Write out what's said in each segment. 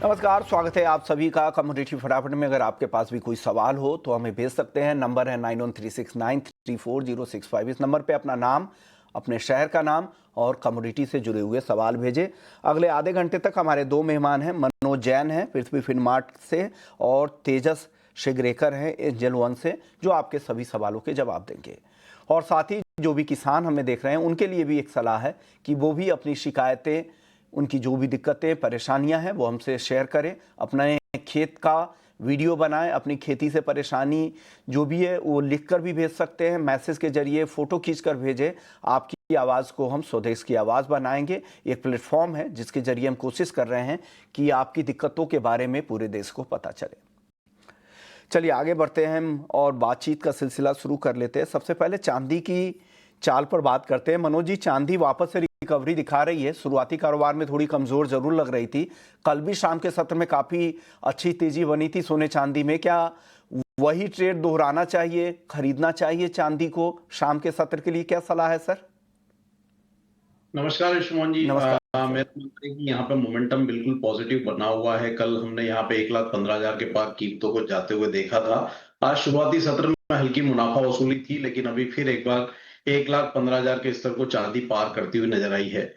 नमस्कार, स्वागत है आप सभी का कमोडिटी फटाफट में। अगर आपके पास भी कोई सवाल हो तो हमें भेज सकते हैं। नंबर है 9136934065। इस नंबर पे अपना नाम, अपने शहर का नाम और कमोडिटी से जुड़े हुए सवाल भेजें। अगले आधे घंटे तक हमारे दो मेहमान हैं। मनोज जैन हैं पृथ्वी फिनमार्ट से और तेजस शिगरेकर हैं एंजल वन से, जो आपके सभी सवालों के जवाब देंगे। और साथ ही जो भी किसान हमें देख रहे हैं उनके लिए भी एक सलाह है कि वो भी अपनी शिकायतें, उनकी जो भी दिक्कतें परेशानियां हैं वो हमसे शेयर करें। अपने खेत का वीडियो बनाएं, अपनी खेती से परेशानी जो भी है वो लिखकर भी भेज सकते हैं, मैसेज के जरिए फ़ोटो खींचकर भेजें। आपकी आवाज़ को हम स्वदेश की आवाज़ बनाएंगे। एक प्लेटफॉर्म है जिसके जरिए हम कोशिश कर रहे हैं कि आपकी दिक्कतों के बारे में पूरे देश को पता चले। चलिए आगे बढ़ते हैं हम और बातचीत का सिलसिला शुरू कर लेते हैं। सबसे पहले चांदी की चाल पर बात करते हैं। मनोज जी, चांदी वापस से रिकवरी दिखा रही है। शुरुआती कारोबार में थोड़ी कमजोर जरूर लग रही थी। कल भी शाम के सत्र में काफी अच्छी तेजी बनी थी सोने चांदी में। क्या वही ट्रेड दोहराना चाहिए, खरीदना चाहिए चांदी को शाम के सत्र के लिए? क्या सलाह है सर? नमस्कार यशमोहन जी। नमस्कार सर। मेरा मानना है कि यहाँ पे मोमेंटम बिल्कुल पॉजिटिव बना हुआ है। कल हमने यहाँ पे 1,15,000 के पार कीमतों को जाते हुए देखा था। आज शुरुआती सत्र में हल्की मुनाफा वसूली थी, लेकिन अभी फिर एक बार 1,15,000 के स्तर को चांदी पार करती हुई नजर आई है।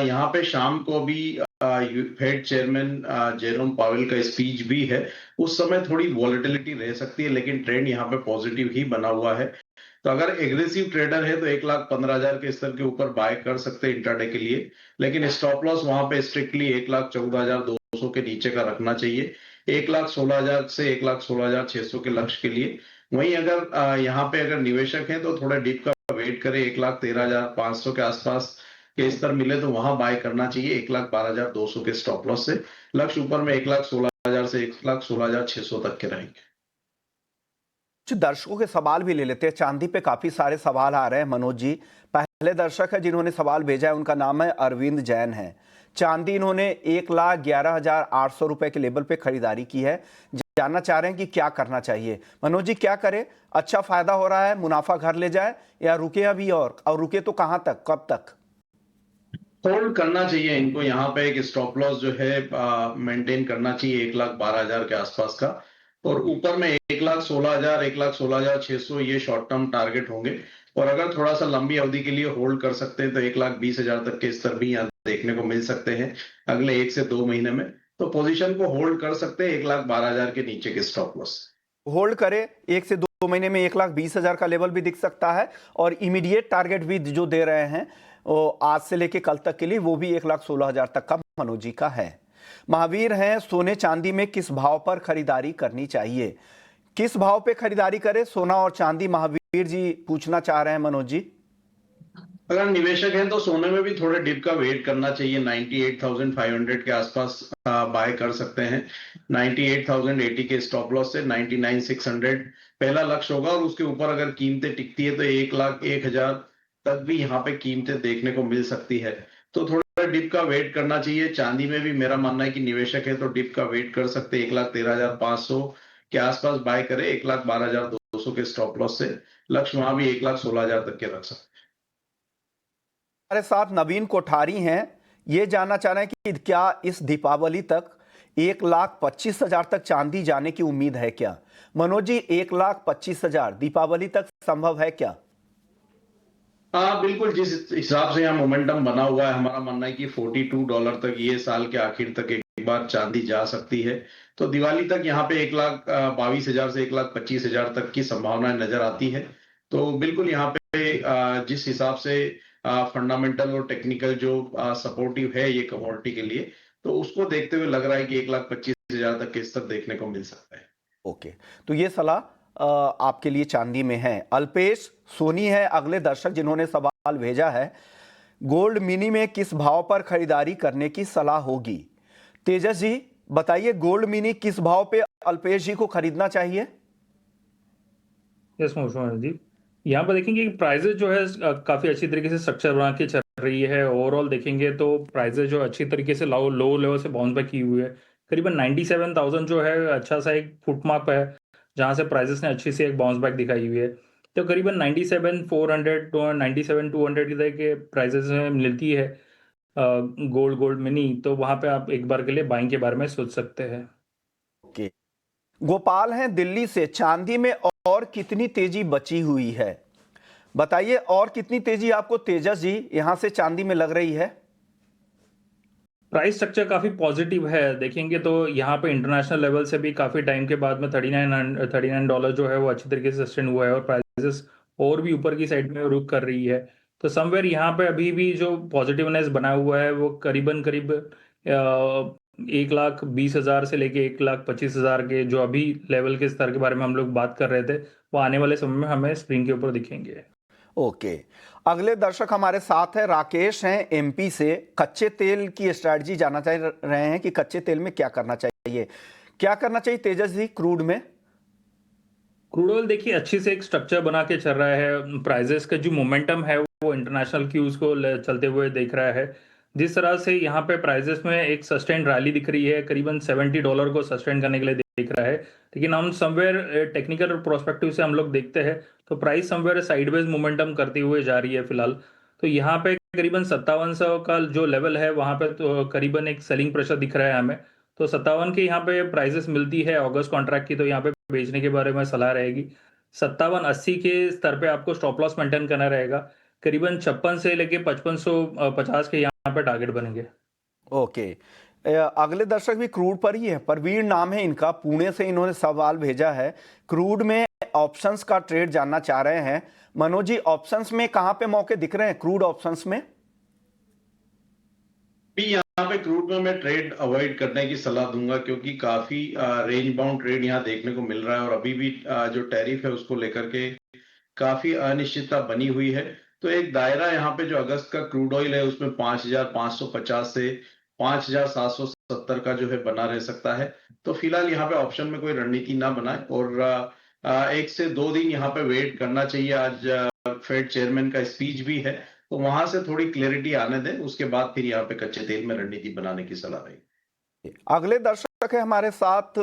यहाँ पे शाम को भी फेड चेयरमैन जेरोम पावेल का स्पीच भी है। उस समय थोड़ी वॉलेटिलिटी रह सकती है, लेकिन ट्रेंड यहाँ पे पॉजिटिव ही बना हुआ है। तो अगर एग्रेसिव ट्रेडर है तो 1,15,000 के स्तर के ऊपर बाय कर सकते हैं इंट्राडे के लिए, लेकिन स्टॉप लॉस वहां पे स्ट्रिक्टली 1,14,200 के नीचे का रखना चाहिए। 1,16,000 से 1,16,600 के लक्ष्य के लिए। वहीं अगर यहाँ पे अगर निवेशक हैं तो थोड़ा डिप का वेट करें। 1,13,500 के आसपास के स्तर मिले तो वहां बाय करना चाहिए 1,12,200 के स्टॉप लॉस से। लक्ष्य ऊपर में 1,16,000 से 1,16,600 तक के रहेंगे। कुछ दर्शकों के सवाल भी ले लेते हैं। चांदी पे काफी सारे सवाल आ रहे हैं मनोज जी। पहले दर्शक है जिन्होंने सवाल भेजा है, उनका नाम है अरविंद जैन है। चांदी इन्होंने 1,11,800 रुपए के लेवल पे खरीदारी की है। जानना चाह रहे हैं कि क्या करना चाहिए। मनोज जी, क्या करें? अच्छा फायदा हो रहा है, मुनाफा घर ले जाए या रुके अभी? और रुके तो कहां तक, कब तक? होल्ड करना चाहिए इनको। यहाँ पे एक स्टॉप लॉस जो है मेंटेन करना चाहिए 1,12,000 के आसपास का, और ऊपर में 1,16,000, 1,16,600 ये शॉर्ट टर्म टारगेट होंगे। और अगर थोड़ा सा लंबी अवधि के लिए होल्ड कर सकते हैं तो 1,20,000 तक के स्तर भी यहाँ देखने को मिल सकते हैं अगले 1 से 2 महीने में। तो पोजीशन को होल्ड कर सकते हैं 1,12,000 के नीचे के स्टॉप लॉस। होल्ड करे 1 से 2 महीने में 1,20,000 का लेवल भी दिख सकता है। और इमीडिएट टारगेट भी जो दे रहे हैं वो आज से लेके कल तक के लिए, वो भी 1,16,000 तक का मनोज जी का है। महावीर हैं, सोने चांदी में किस भाव पर खरीदारी करनी चाहिए? किस भाव पे खरीदारी करें सोना और चांदी? महावीर जी पूछना चाह रहे हैं मनोज जी। अगर निवेशक हैं तो सोने में भी थोड़े डिप का वेट करना चाहिए। 98,500 के आसपास बाय कर सकते हैं। 98,080 के स्टॉप लॉस से 99,600 पहला लक्ष्य होगा, और उसके ऊपर अगर कीमतें टिकती है तो 1,01,000 तक भी यहाँ पे कीमतें देखने को मिल सकती है। तो थोड़ा डिप का वेट करना चाहिए। चांदी में भी मेरा मानना है कि निवेशक है तो डिप का वेट कर सकते हैं। 1,13,500 के आसपास बाय करें 1,12,200 के स्टॉप लॉस से। लक्ष्य वहां भी 1,16,000 तक के रख सकते हैं। हमारे साथ नवीन कोठारी हैं। ये जानना चाह रहे हैं कि क्या इस दीपावली तक 1,25,000 तक चांदी जाने की उम्मीद है क्या? मनोज जी, 1,25,000 दीपावली तक संभव है क्या? हाँ बिल्कुल, जिस हिसाब से यहाँ मोमेंटम बना हुआ है, हमारा मानना है कि $42 तक ये साल के आखिर तक एक बार चांदी जा सकती है। तो दिवाली तक यहाँ पे 1,22,000 से 1,25,000 तक की संभावना नजर आती है। तो बिल्कुल यहाँ पे जिस हिसाब से फंडामेंटल और टेक्निकल जो सपोर्टिव है ये कमोडिटी के लिए, तो उसको देखते हुए लग रहा है कि 1,25,000 तक के स्तर देखने को मिल सकता है। ओके, तो ये सलाह आपके लिए चांदी में है। अल्पेश सोनी है अगले दर्शक जिन्होंने सवाल भेजा है। गोल्ड मिनी में किस भाव पर खरीदारी करने की सलाह होगी? तेजस जी बताइए, गोल्ड मिनी किस भाव पे अल्पेश जी को खरीदना चाहिए? यस मोहम्मद जी, यहाँ पर देखेंगे कि प्राइजेज जो है काफ़ी अच्छी तरीके से स्ट्रक्चर बना के चल रही है। ओवरऑल देखेंगे तो प्राइजेज जो अच्छी तरीके से लो लो लेवल से बाउंस बैक की हुई है। करीबन 97,000 जो है अच्छा सा एक फुट मार्क है, जहाँ से प्राइजेस ने अच्छी सी एक बाउंस बैक दिखाई हुई है। तो करीबन 97,400 तो 97,200 की तरह के प्राइजेस में मिलती है। गोल्ड मिनी, तो वहां पे आप एक बार के लिए बाइंग के बारे में सोच सकते हैं। ओके। गोपाल हैं दिल्ली से, चांदी में और कितनी तेजी बची हुई है? बताइए, और कितनी तेजी आपको तेजस जी यहां से चांदी में लग रही है? प्राइस स्ट्रक्चर काफी पॉजिटिव है, देखेंगे तो यहाँ पे इंटरनेशनल लेवल से भी काफी टाइम के बाद में $39 जो है वो अच्छी तरीके से सस्टेन हुआ है और प्राइसेस और भी ऊपर की साइड में रुक कर रही है। तो समवेयर यहाँ पे अभी भी जो पॉजिटिवनेस बना हुआ है वो करीबन करीब 1,20,000 से लेके 1,25,000 के जो अभी लेवल के स्तर के बारे में हम लोग बात कर रहे थे, वो आने वाले समय में हमें स्क्रीन के ऊपर दिखेंगे। ओके। अगले दर्शक हमारे साथ है, राकेश हैं एमपी से। कच्चे तेल की स्ट्रैटेजी जानना चाह रहे हैं कि कच्चे तेल में क्या करना चाहिए, क्या करना चाहिए तेजस जी क्रूड में? क्रूड ऑयल देखिए अच्छी से एक स्ट्रक्चर बना के चल रहा है, प्राइजेस का जो मोमेंटम है वो इंटरनेशनल क्यूज को चलते हुए देख रहा है। जिस तरह से यहाँ पे प्राइजेस में एक सस्टेन रैली दिख रही है, करीबन $70 को सस्टेन करने के लिए दिख रहा है। लेकिन हम समवेयर टेक्निकल प्रोस्पेक्टिव से हम लोग देखते हैं तो प्राइस समवेयर साइडवेज मोमेंटम करते हुए जा रही है फिलहाल। तो यहाँ पे करीबन 5700 का जो लेवल है वहां पे तो करीबन एक सेलिंग प्रेशर दिख रहा है हमें। तो 57 के यहाँ पे प्राइसेस मिलती है अगस्त कॉन्ट्रैक्ट की, तो यहाँ पे बेचने के बारे में सलाह रहेगी। 5780 के स्तर पे आपको स्टॉप लॉस मेंटेन करना रहेगा। करीबन 56 से लेके 5550 के यहाँ पे टारगेट बनेंगे। ओके। अगले दर्शक भी क्रूड पर ही है, परवीर नाम है इनका, पुणे से इन्होंने सवाल भेजा है। क्रूड में ऑप्शंस का ट्रेड जानना चाह रहे हैं। मनोज जी, ऑप्शंस में कहां पे मौके दिख रहे हैं क्रूड ऑप्शंस में? भी यहाँ पे क्रूड में मैं ट्रेड अवॉइड करने की सलाह दूंगा, क्योंकि काफी रेंज बाउंड ट्रेड यहाँ देखने को मिल रहा है और अभी भी जो टैरिफ है उसको लेकर के काफी अनिश्चितता बनी हुई है। तो एक दायरा यहाँ पे जो अगस्त का क्रूड ऑयल है उसमें 5,550 से 5,770 का जो है बना रह सकता है। तो फिलहाल यहाँ पे ऑप्शन में कोई रणनीति ना बनाए और 1 से 2 दिन यहाँ पे वेट करना चाहिए। आज फेड चेयरमैन का स्पीच भी है, तो वहां से थोड़ी क्लैरिटी आने दें, उसके बाद फिर यहाँ पे कच्चे तेल में रणनीति बनाने की सलाह रहेगी। अगले दर्शक है हमारे साथ,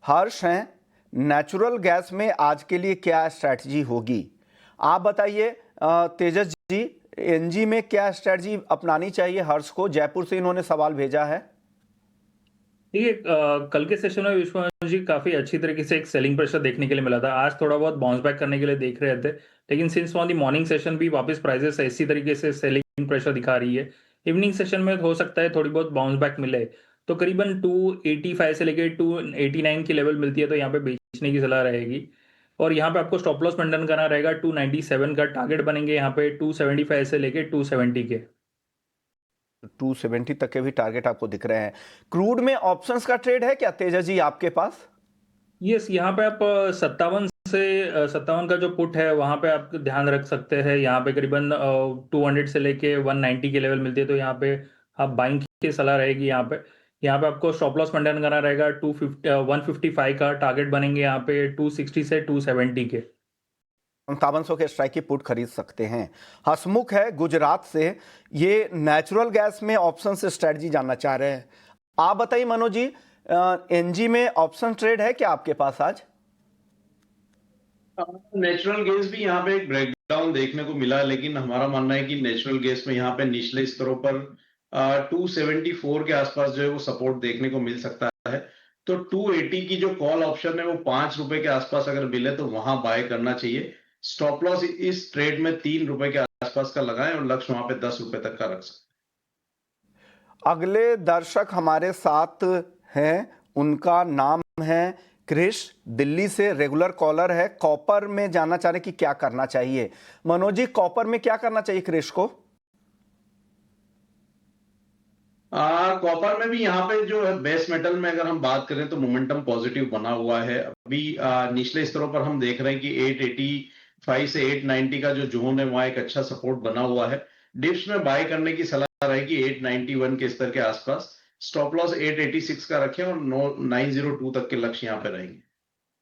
हर्ष हैं। नेचुरल गैस में आज के लिए क्या स्ट्रैटेजी होगी, आप बताइए तेजस जी। एनजी में क्या स्ट्रैटेजी अपनानी चाहिए हर्ष को? जयपुर से इन्होंने सवाल भेजा है। देखिए कल के सेशन में विश्वनाथ जी काफी अच्छी तरीके से एक सेलिंग प्रेशर देखने के लिए मिला था, आज थोड़ा बहुत बाउंस बैक करने के लिए देख रहे थे। लेकिन since on the morning session भी वापस प्राइसेस इसी तरीके से सेलिंग प्रेशर दिखा रही है। इवनिंग सेशन में हो सकता है थोड़ी बहुत बाउंस बैक मिले, तो करीबन 285 से लेके 289 की लेवल मिलती है तो यहाँ पे बेचने की सलाह रहेगी। और यहाँ पे आपको स्टॉप लॉस मेंटेन करना रहेगा, 297 का टारगेट बनेंगे यहाँ पे 275 से लेके 270 के। 270 तक के भी टारगेट आपको दिख रहे हैं। क्रूड में ऑप्शंस का ट्रेड है क्या तेजस जी आपके पास? यस, यहाँ पे आप 57 का जो पुट है वहां पे आप ध्यान रख सकते हैं। यहाँ पे करीबन 200 से लेके 190 के लेवल मिलती है, तो यहाँ पे आप बाइंग की सलाह रहेगी। यहाँ पे आपको स्टॉप लॉस मेंटेन करना रहेगा। 155 का टारगेट बनेंगे यहाँ पे 260 से 270 के। 5700 के स्ट्राइक की पुट खरीद सकते हैं। हसमुख है गुजरात से, ये नेचुरल गैस में ऑप्शन से स्ट्रेटजी जानना चाह रहे हैं। आप बताइए मनोज जी, एनजी में ऑप्शन ट्रेड है क्या आपके पास आज? नेचुरल गैस भी यहाँ पे एक ब्रेकडाउन देखने को मिला, लेकिन हमारा मानना है कि नेचुरल गैस में यहाँ पे निचले स्तरों पर 274 के आसपास जो है वो सपोर्ट देखने को मिल सकता है। तो 280 की जो कॉल ऑप्शन है वो ₹5 के आसपास अगर मिले तो वहां बाय करना चाहिए। स्टॉप लॉस इस ट्रेड में ₹3 के आसपास का लगाएं और लक्ष्य वहां पे ₹10 तक का रख सकते हैं। अगले दर्शक हमारे साथ हैं, उनका नाम है क्रिश, दिल्ली से रेगुलर कॉलर है। कॉपर में जानना चाह रहे कि क्या करना चाहिए। मनोज जी, कॉपर में क्या करना चाहिए क्रिश को? कॉपर में भी यहाँ पे जो है बेस मेटल में अगर हम बात करें तो मोमेंटम पॉजिटिव बना हुआ है। अभी निचले स्तरों पर हम देख रहे हैं कि 885 से 890 का जो जोन है वहां एक अच्छा सपोर्ट बना हुआ है। डिप्स में बाय करने की सलाह रहेगी 891 के स्तर के आसपास। स्टॉप लॉस 886 का रखें और 902 तक के लक्ष्य यहाँ पे रहेंगे।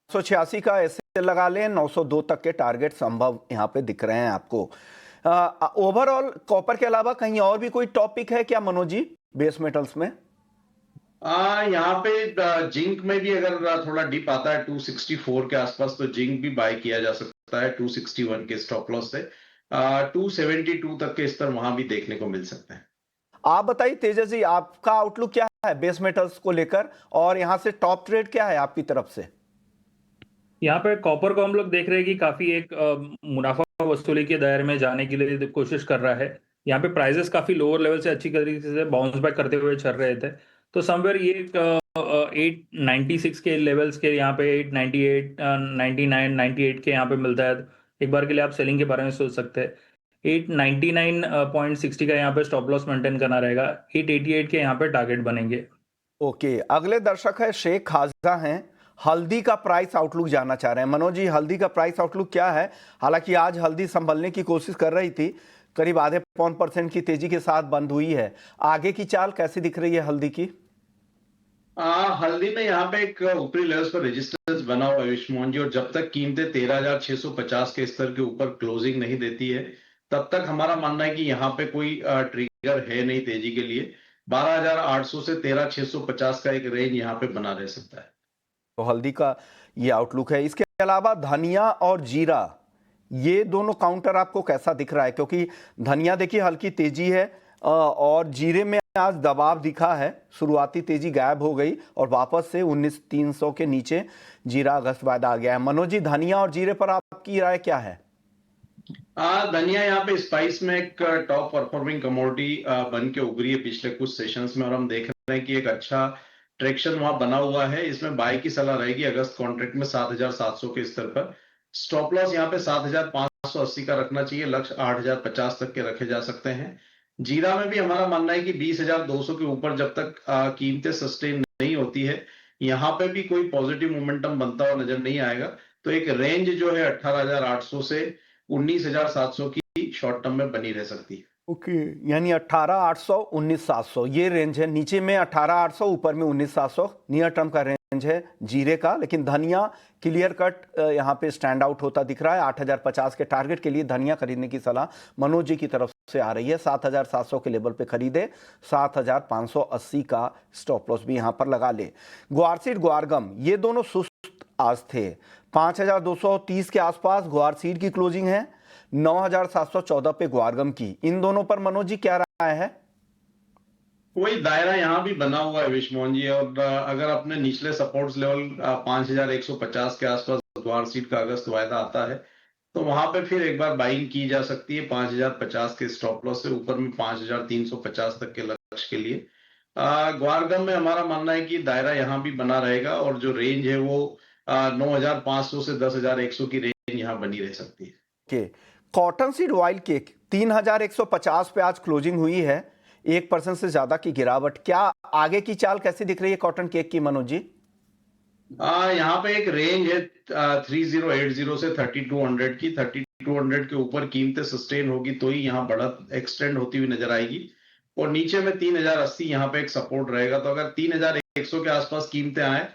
186 का ऐसे लगा लें, 902 तक के टारगेट संभव यहाँ पे दिख रहे हैं आपको। ओवरऑल कॉपर के अलावा कहीं और भी कोई टॉपिक है क्या मनोज जी बेस मेटल्स में? यहाँ पे जिंक में भी अगर थोड़ा डिप आता है 264 के आसपास तो जिंक भी बाय किया जा सकता है 261 के स्टॉप लॉस से। 272 तक के स्तर वहां भी देखने को मिल सकते हैं। आप बताइए तेजस जी, आपका आउटलुक क्या है बेस मेटल्स को लेकर, और यहाँ से टॉप ट्रेड क्या है आपकी तरफ से? यहाँ पे कॉपर को हम लोग देख रहे हैं कि काफी एक मुनाफा वसूली के दायरे में जाने के लिए कोशिश कर रहा है। यहाँ पे प्राइसेस काफी लोअर लेवल से अच्छी तरीके से बाउंस बैक करते हुए चल रहे थे। तो समवेयर ये 896 के लेवल्स के यहाँ पे 898 99 98 के यहाँ पे मिलता है। एक बार के लिए आप सेलिंग के बारे में सोच सकते हैं। 899.60 का यहाँ पे स्टॉप लॉस मेंटेन करना रहेगा। 888 के यहाँ पे टारगेट बनेंगे। ओके, अगले दर्शक है शेख खाजा हैं, हल्दी का प्राइस आउटलुक जानना चाह रहे हैं। मनोज जी, हल्दी का प्राइस आउटलुक क्या है? हालांकि आज हल्दी संभलने की कोशिश कर रही थी, करीब आधे पौन % की तेजी के साथ बंद हुई है। आगे की चाल कैसी दिख रही है हल्दी की? हल्दी में यहाँ पे एक ऊपरी लेवल्स पर रेजिस्टेंस बना हुआ है विश्वमोहन जी, और जब तक कीमतें 13,650 के स्तर के ऊपर क्लोजिंग नहीं देती है, तब तक हमारा मानना है कि यहाँ पे कोई ट्रिगर है नहीं तेजी के लिए। 12,800 से 13,650 का एक रेंज यहाँ पे बना रह सकता है। तो हल्दी का ये आउटलुक है। इसके अलावा धनिया और जीरा, ये दोनों काउंटर आपको कैसा दिख रहा है? क्योंकि धनिया देखिए हल्की तेजी है, और जीरे में आज दबाव दिखा है, शुरुआती तेजी गायब हो गई और वापस से 19,300 के नीचे जीरा अगस्त बाद आ गया है। मनोज जी, धनिया और जीरे पर आपकी राय क्या है? धनिया यहाँ पे स्पाइस में एक टॉप परफॉर्मिंग कमोडिटी बन के उभरी है पिछले कुछ सेशंस में, और हम देख रहे हैं कि एक अच्छा ट्रैक्शन वहां बना हुआ है। इसमें बाय की सलाह रहेगी अगस्त कॉन्ट्रैक्ट में 7,700 के स्तर पर। स्टॉप लॉस यहाँ पे 7,580 का रखना चाहिए, लक्ष्य 8,050 तक के रखे जा सकते हैं। जीरा में भी हमारा मानना है कि 20,200 के ऊपर जब तक कीमतें सस्टेन नहीं होती है, यहाँ पे भी कोई पॉजिटिव मोमेंटम बनता हुआ नजर नहीं आएगा। तो एक रेंज जो है 18,800 से 19,700 की शॉर्ट टर्म में बनी रह सकती है। ओके, यानी 18,800 19,700 ये रेंज है। नीचे में 18,800, ऊपर में 19,700 नियर टर्म का रेंज है जीरे का। लेकिन धनिया क्लियर कट यहाँ पे स्टैंड आउट होता दिख रहा है। 8,050 के टारगेट के लिए धनिया खरीदने की सलाह मनोज जी की तरफ से आ रही है। 7,700 के लेवल पे खरीदे, 7,580 का स्टॉप लॉस भी यहाँ पर लगा ले। ग्वारसीड ग्वारगम ये दोनों सुस्त आज थे। 5,230 के आसपास ग्वारसीड की क्लोजिंग है, 9,714 पे ग्वारगम की। इन दोनों पर मनोज जी क्या राय है? वही दायरा यहाँ भी बना हुआ है विश्वमोहन जी, और अगर अपने निचले सपोर्ट्स लेवल 5,150 के आसपास ग्वारसीड का अगस्त वायदा आता है, तो वहां पे फिर एक बार बाइंग की जा सकती है 5,050 के स्टॉप लॉस से, ऊपर में 5,350 तक के लक्ष्य के लिए। ग्वारगम में हमारा मानना है कि दायरा यहाँ भी बना रहेगा, और जो रेंज है वो 9,500 से 10,100 की रेंज यहाँ बनी रह सकती है। के कॉटन सीड ऑयल केक 3,150 पे आज क्लोजिंग हुई है, 1% से ज्यादा की गिरावट। क्या आगे की चाल कैसी दिख रही है कॉटन केक की मनोज जी? यहाँ पे एक रेंज है 3080 से 3200 की। 3200 के ऊपर कीमतें सस्टेन होगी तो ही यहाँ बढ़त एक्सटेंड होती हुई नजर आएगी, और नीचे में 3,080 यहाँ पे एक सपोर्ट रहेगा। तो अगर 3,100 के आसपास कीमतें आए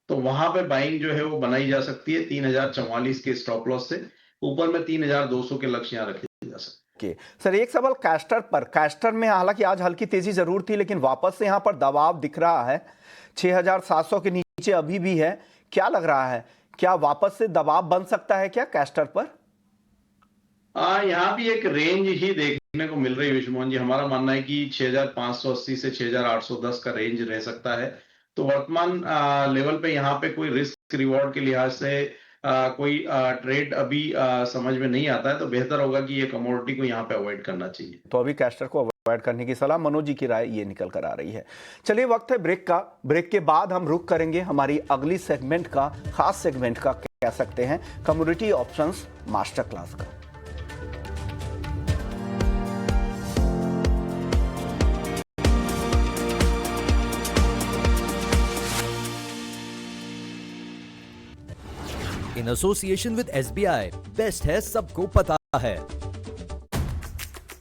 तो वहां पे बाइंग जो है वो बनाई जा सकती है 3,044 के स्टॉप लॉस से, ऊपर में 3,200 के लक्ष्य यहाँ रखे जा सकते हैं। सर, एक सवाल कैस्टर पर। कैस्टर में हालांकि आज हल्की तेजी जरूर थी, लेकिन वापस से यहां पर दबाव दिख रहा है। 6,700 के नीचे अभी भी है। क्या लग रहा है, क्या वापस से दबाव बन सकता है क्या कैस्टर पर? यहाँ भी एक रेंज ही देखने को मिल रही है विश्वमोहन जी। हमारा मानना है कि 6,580 से 6,810 का रेंज रह सकता है। तो वर्तमान लेवल पे यहाँ पे कोई रिस्क रिवॉर्ड के लिहाज से कोई ट्रेड अभी समझ में नहीं आता है, तो बेहतर होगा कि ये कमोडिटी को यहाँ पे अवॉइड करना चाहिए। तो अभी कैस्टर को अवॉइड करने की सलाह मनोज जी की राय ये निकल कर आ रही है। चलिए, वक्त है ब्रेक का। ब्रेक के बाद हम रुक करेंगे हमारी अगली सेगमेंट का, खास सेगमेंट का कह सकते हैं, कमोडिटी ऑप्शंस मास्टर क्लास का। In association with SBI, best है सबको पता है।